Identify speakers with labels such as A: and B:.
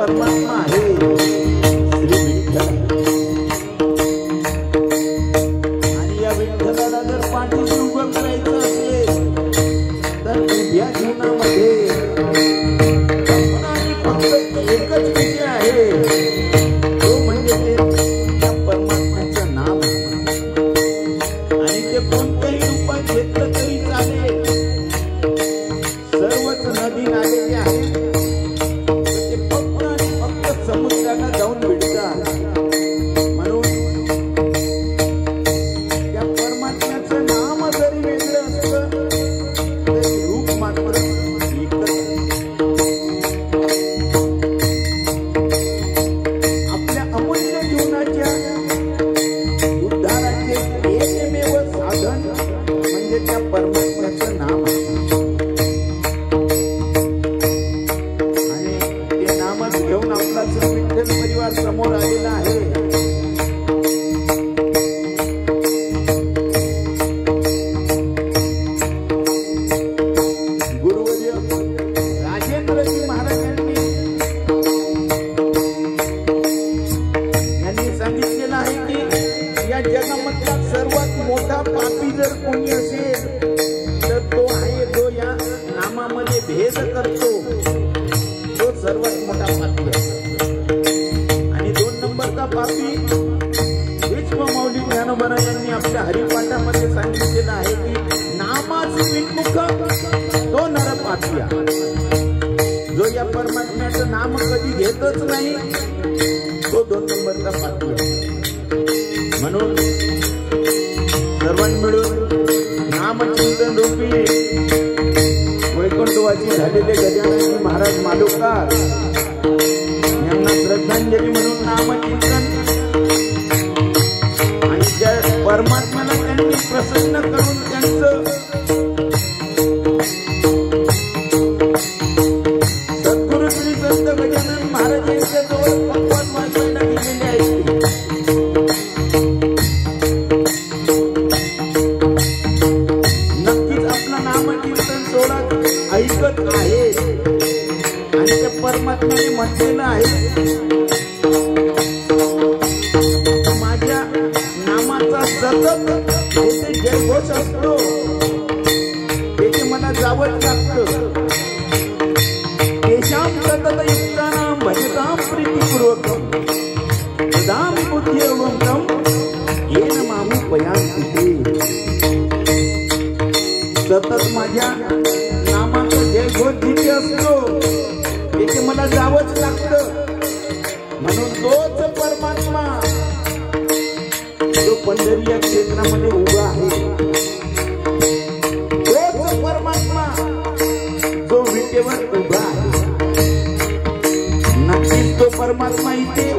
A: परमात्मा आहे श्री विठ्ठल। आणि या विठ्ठलाला जर पाठीशी उभं करायचं असेल तर उभ्या जीवनामध्ये फक्त एकच विषय आहे, तो म्हणजे ते त्या परमात्म्याचं नाम। आणि ते कोणत्याही रूपात घेतलं तरी चालेल, सर्वच नदी नाले जे आहेत ते फक्त आणि फक्त समुद्राला जाऊन भिडतात। म्हणून त्या परमात्म्याचं नाम जरी वेगळं असतं तरी रूप मात्र एकच। आपल्या अमूल्य जीवनाच्या उद्धाराचे एकमेव साधन म्हणजे त्या परमात्म्याचं नाम आहे। घेऊन आपला विठ्ठल परिवार समोर आलेला आहे। गुरुवर्य राजेंद्रजी महाराजांनी सांगितलेलं आहे की या जगामधला सर्वात मोठा पापी जर कोणी असेल तर तो आहे जो या नामामध्ये भेद करतो, तो सर्वात मोठा पापी आहे। आणि 2 नंबरचा पापी विश्वमौली ज्ञानोबा यांनी आपल्या हरिपाठामध्ये सांगितलेलं आहे की नामाचे विन्मुख तो नर पापिया, जो या परमात्म्याचं नाम कधी घेतच नाही तो 2 नंबरचा पापी आहे। म्हणून सर्वांनी मिळून नामचिंतन रूपी वैकुंठवासी झालेले गजाननजी महाराज मालुकार यांना श्रद्धांजली म्हणून नामचिंतन आणि त्या परमात्म्याला त्यांनी प्रसन्न करून त्यांचं सद्गुरु श्री संत गजानन महाराज यांच्या जवळ पक्वान वाचायला गेलेले आहेत। नक्कीच आपला नामचिंतन सोहळा ऐकत आहे आणि त्या परमात्म्याने म्हटलेलं आहे माझ्या नामाचा सतत जिथे जयघोष असतो तेथे मला जावंच लागतं। तेषां सतत युक्तानां भजतां प्रीतिपूर्वकं सदां बुद्ध्येवं येन मामुपयान्ति। सतत माझ्या नामाचा जयघोष जिथे असतो तिथे मला जावंच लागतं। म्हणून तोच परमात्मा जो पंढरी या क्षेत्रामध्ये उभा आहे, तोच परमात्मा जो विटेवर उभा आहे, नक्कीच तो परमात्मा इथे